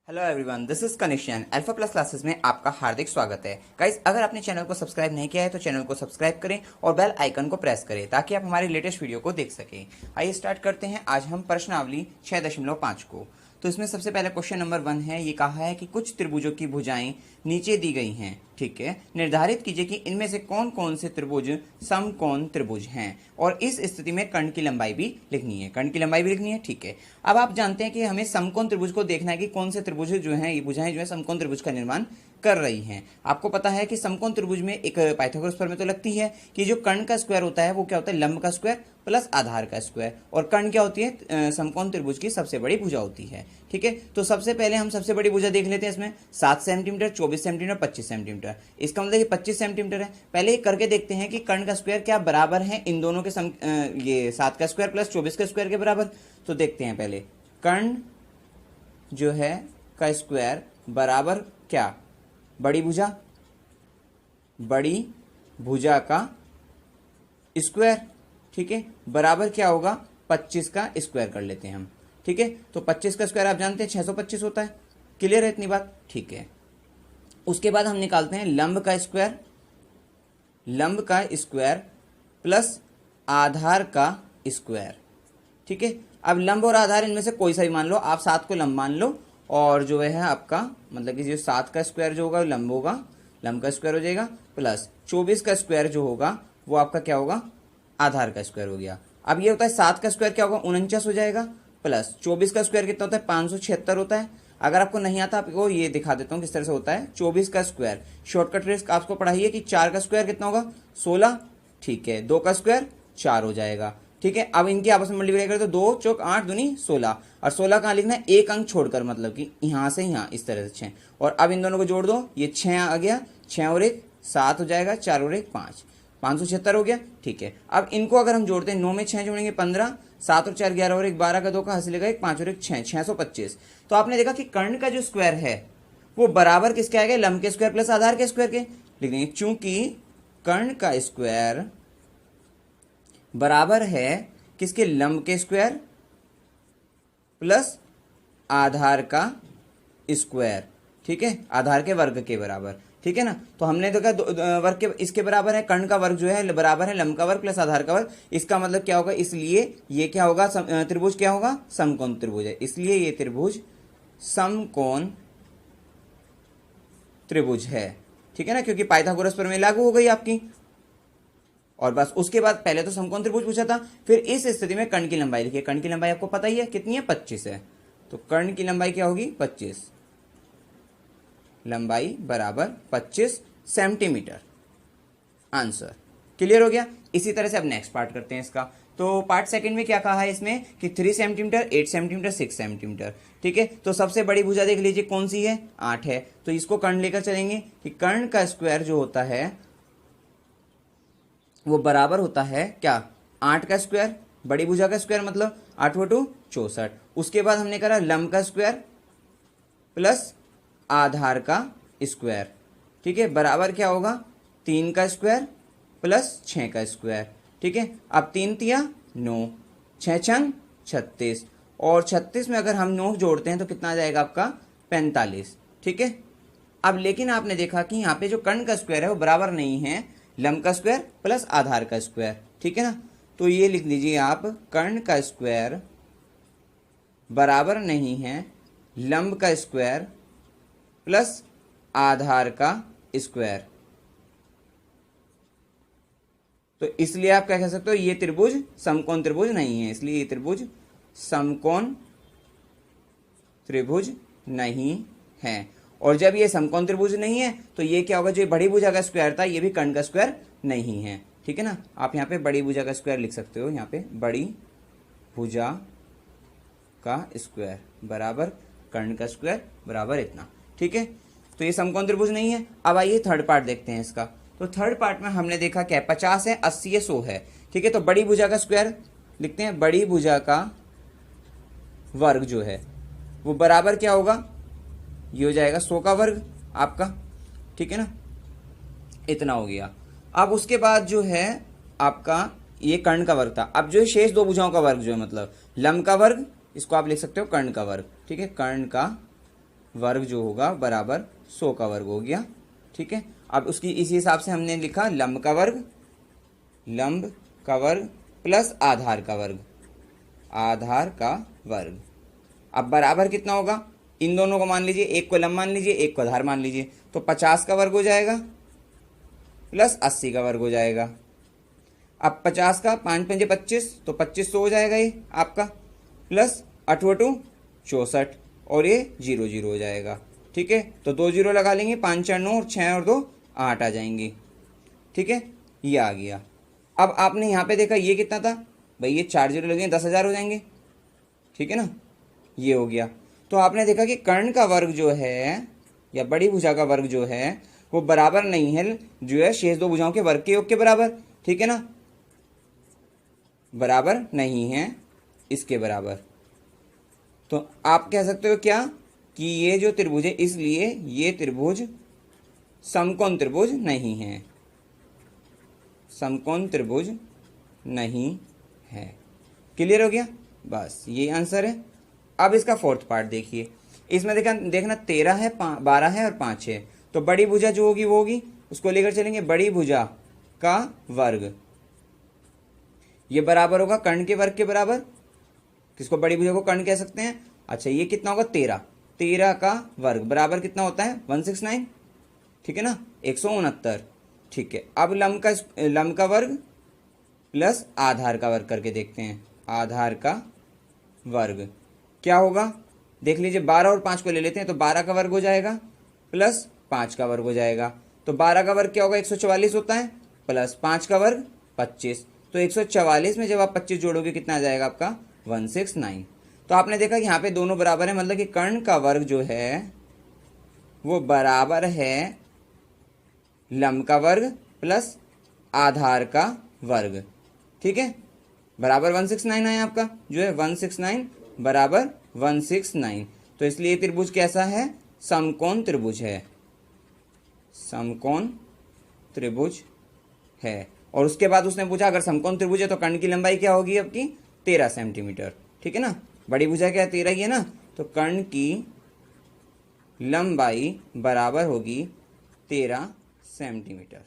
Hello everyone, this is कनिशियन। Alpha plus classes में आपका हार्दिक स्वागत है। गाइस, अगर आपने चैनल को सब्सक्राइब नहीं किया है तो चैनल को सब्सक्राइब करें और बेल आइकन को प्रेस करें ताकि आप हमारे लेटेस्ट वीडियो को देख सकें। आइए स्टार्ट करते हैं आज हम प्रश्नावली 6.5 को। तो इसमें सबसे पहले क्वेश्चन नंबर 1 है। ये कहा है कि कुछ त्रिभुजों की भुजाएं नीचे दी गई हैं, ठीक है। निर्धारित कीजिए कि इनमें से कौन कौन से त्रिभुज समकोण त्रिभुज हैं, और इस स्थिति में कर्ण की लंबाई भी लिखनी है। कर्ण की लंबाई भी लिखनी है, ठीक है। अब आप जानते हैं कि हमें समकोण त्रिभुज को देखना है कि कौन से त्रिभुज जो हैं, ये भुजाएं जो है समकोण त्रिभुज का निर्माण कर रही हैं। आपको पता है कि समकोण त्रिभुज में एक पाइथागोरस प्रमेय तो लगती है कि जो कर्ण का स्क्वायर होता है वो क्या होता है, लंब का स्क्वायर प्लस आधार का स्क्वायर, और कर्ण क्या होती है, समकोण त्रिभुज की सबसे बड़ी भुजा होती है, ठीक है। तो सबसे पहले हम सबसे बड़ी भुजा देख लेते हैं। इसमें 7 सेंटीमीटर, 24 सेंटीमीटर, 25 सेंटीमीटर। इसका मतलब ये 25 सेंटीमीटर है। पहले करके देखते हैं कि कर्ण का स्क्वायर क्या बराबर है इन दोनों के ये 7 का स्क्वायर प्लस 24 का स्क्वायर के बराबर। तो देखते हैं पहले कर्ण जो है का स्क्वायर बराबर क्या, बड़ी भुजा, बड़ी भुजा का स्क्वायर, ठीक है, बराबर क्या होगा, 25 का स्क्वायर कर लेते हैं हम, ठीक है। तो 25 का स्क्वायर आप जानते हैं 625 होता है। क्लियर है इतनी बात, ठीक है। उसके बाद हम निकालते हैं लंब का स्क्वायर, लंब का स्क्वायर प्लस आधार का स्क्वायर, ठीक है। अब लंब और आधार इनमें से कोई सा भी मान लो, आप 7 को लंब मान लो, और जो है आपका मतलब कि जो 7 का स्क्वायर जो होगा लंब होगा, लंब का स्क्वायर हो जाएगा, प्लस 24 का स्क्वायर जो होगा वो आपका क्या होगा, आधार का स्क्वायर हो गया। अब ये होता है 7 का स्क्वायर क्या होगा, 49 हो जाएगा, प्लस 24 का स्क्वायर कितना होता है, 576 होता है। अगर आपको नहीं आता आपको ये दिखा देता हूँ किस तरह से होता है। 24 का स्क्वायर शॉर्टकट ट्रिक आपको पढ़ाई है कि 4 का स्क्वायर कितना होगा, 16, ठीक है। 2 का स्क्वायर 4 हो जाएगा, ठीक है। अब इनकी आपस में मल्टीप्लाई करें तो 2 चौक 8 दूनी 16, और 16 कहाँ लिखना है, एक अंक छोड़कर, मतलब कि यहाँ से यहाँ इस तरह से 6। और अब इन दोनों को जोड़ दो, ये 6 आ गया, 6 और 1 7 हो जाएगा, 4 और 1 5, 576 हो गया, ठीक है। अब इनको अगर हम जोड़ते हैं, 9 में 6 जोड़ेंगे 15, 7 और 4 11 और 1 12 का 2 का हासिल 1, 5 और 1 6, 625। तो आपने देखा कि कर्ण का जो स्क्वायर है वो बराबर किसके आएगा, लंब के स्क्वायर प्लस आधार के स्क्वायर के लिख देंगे। चूंकि कर्ण का स्क्वायर बराबर है किसके, लंब के स्क्वायर प्लस आधार का स्क्वायर, ठीक है, आधार के वर्ग के बराबर, ठीक है ना। तो हमने देखा वर्ग के इसके बराबर है, कर्ण का वर्ग जो है बराबर है लंब का वर्ग प्लस आधार का वर्ग। इसका मतलब क्या होगा, इसलिए ये क्या होगा, त्रिभुज क्या होगा, समकोण त्रिभुज है, इसलिए ये त्रिभुज समकोण त्रिभुज है, ठीक है ना, क्योंकि पाइथागोरस प्रमेय लागू हो गई आपकी। और बस उसके बाद पहले तो समकोण त्रिभुज पूछा था, फिर इस स्थिति में कर्ण की लंबाई लिखिए। कर्ण की लंबाई आपको पता ही है कितनी है, 25 है। तो कर्ण की लंबाई क्या होगी, 25, लंबाई बराबर 25 सेंटीमीटर, आंसर। क्लियर हो गया। इसी तरह से अब नेक्स्ट पार्ट करते हैं इसका। तो पार्ट सेकंड में क्या कहा है इसमें कि 3 सेंटीमीटर, 8 सेंटीमीटर, 6 सेंटीमीटर, ठीक है। तो सबसे बड़ी भुजा देख लीजिए कौन सी है, 8 है। तो इसको कर्ण लेकर चलेंगे कि कर्ण का स्क्वायर जो होता है वो बराबर होता है क्या, 8 का स्क्वायर, बड़ी भुजा का स्क्वायर मतलब 8 बटू 64। उसके बाद हमने करा लंब का स्क्वायर प्लस आधार का स्क्वायर, ठीक है, बराबर क्या होगा, 3 का स्क्वायर प्लस 6 का स्क्वायर, ठीक है। अब 3 तिया 9, 6 छंग 36, और 36 में अगर हम 9 जोड़ते हैं तो कितना आ जाएगा आपका, 45, ठीक है। अब लेकिन आपने देखा कि यहाँ पे जो कर्ण का स्क्वायर है वो बराबर नहीं है लंब का स्क्वायर प्लस आधार का स्क्वायर, ठीक है ना। तो ये लिख लीजिए आप, कर्ण का स्क्वायर बराबर नहीं है लंब का स्क्वायर प्लस आधार का स्क्वायर। तो इसलिए आप क्या कह सकते हो, ये त्रिभुज समकोण त्रिभुज नहीं है, इसलिए ये त्रिभुज समकोण त्रिभुज नहीं है। और जब ये समकोण त्रिभुज नहीं है तो ये क्या होगा, जो बड़ी भुजा का स्क्वायर था ये भी कर्ण का स्क्वायर नहीं है, ठीक है ना। आप यहाँ पे बड़ी भुजा का स्क्वायर लिख सकते हो, यहाँ पे बड़ी भुजा का स्क्वायर बराबर कर्ण का स्क्वायर बराबर इतना, ठीक है। तो ये समकोण त्रिभुज नहीं है। अब आइए थर्ड पार्ट देखते हैं इसका। तो थर्ड पार्ट में हमने देखा क्या, 50 है, 80 है, 100 है, ठीक है। तो बड़ी भुजा का स्क्वायर लिखते हैं, बड़ी भुजा का वर्ग जो है वो बराबर क्या होगा, ये हो जाएगा 100 का वर्ग आपका, ठीक है ना, इतना हो गया। अब उसके बाद जो है आपका ये कर्ण का वर्ग था। अब जो शेष दो भुजाओं का वर्ग जो है मतलब लंब का वर्ग, इसको आप लिख सकते हो कर्ण का वर्ग, ठीक है, कर्ण का वर्ग जो होगा बराबर 100 का वर्ग हो गया। ठीक है, अब उसकी इसी हिसाब से हमने लिखा लंब का वर्ग प्लस आधार का वर्ग। अब बराबर कितना होगा, इन दोनों को मान लीजिए, एक को लंब मान लीजिए, एक को आधार मान लीजिए, तो 50 का वर्ग हो जाएगा प्लस 80 का वर्ग हो जाएगा। अब 50 का 5 पंजे 25, तो 2500 हो जाएगा ये आपका, प्लस 8 बटू 64 और ये 0 0 हो जाएगा। ठीक है, तो 2 0 लगा लेंगे, 5 4 9 और 6 और 2 8 आ जाएंगे। ठीक है, ये आ गया। अब आपने यहाँ पे देखा ये कितना था भाई, ये 4 0 लगे 10,000 हो जाएंगे। ठीक है ना, ये हो गया। तो आपने देखा कि कर्ण का वर्ग जो है या बड़ी भुजा का वर्ग जो है वो बराबर नहीं है जो है शेष दो भुजाओं के वर्ग के योग के बराबर। ठीक है ना, बराबर नहीं है इसके बराबर। तो आप कह सकते हो क्या कि ये जो त्रिभुज है, इसलिए ये त्रिभुज समकोण त्रिभुज नहीं है, समकोण त्रिभुज नहीं है। क्लियर हो गया, बस ये आंसर है। अब इसका फोर्थ पार्ट देखिए, इसमें देखना 13 है, 12 है और 5 है। तो बड़ी भुजा जो होगी वो होगी, उसको लेकर चलेंगे, बड़ी भुजा का वर्ग ये बराबर होगा कर्ण के वर्ग के बराबर। किसको, बड़ी भुजा को कर्ण कह सकते हैं। अच्छा, ये कितना होगा 13 का वर्ग बराबर कितना होता है 169। ठीक है ना, 169। ठीक है, अब लंब का वर्ग प्लस आधार का वर्ग करके देखते हैं। आधार का वर्ग क्या होगा, देख लीजिए, 12 और 5 को ले लेते हैं, तो 12 का वर्ग हो जाएगा प्लस 5 का वर्ग हो जाएगा। तो 12 का वर्ग क्या होगा 144 होता है, प्लस 5 का वर्ग 25। तो 144 में जब आप 25 जोड़ोगे कितना आ जाएगा आपका 169। तो आपने देखा कि यहाँ पे दोनों बराबर है, मतलब कि कर्ण का वर्ग जो है वो बराबर है लंब का वर्ग प्लस आधार का वर्ग। ठीक है, बराबर 169 आया आपका, जो है 169 बराबर 169। तो इसलिए त्रिभुज कैसा है, समकोण त्रिभुज है, समकोण त्रिभुज है। और उसके बाद उसने पूछा अगर समकोण त्रिभुज है तो कर्ण की लंबाई क्या होगी आपकी 13 सेंटीमीटर। ठीक है ना, बड़ी भुजा क्या 13 ही है ना, तो कर्ण की लंबाई बराबर होगी 13 सेंटीमीटर।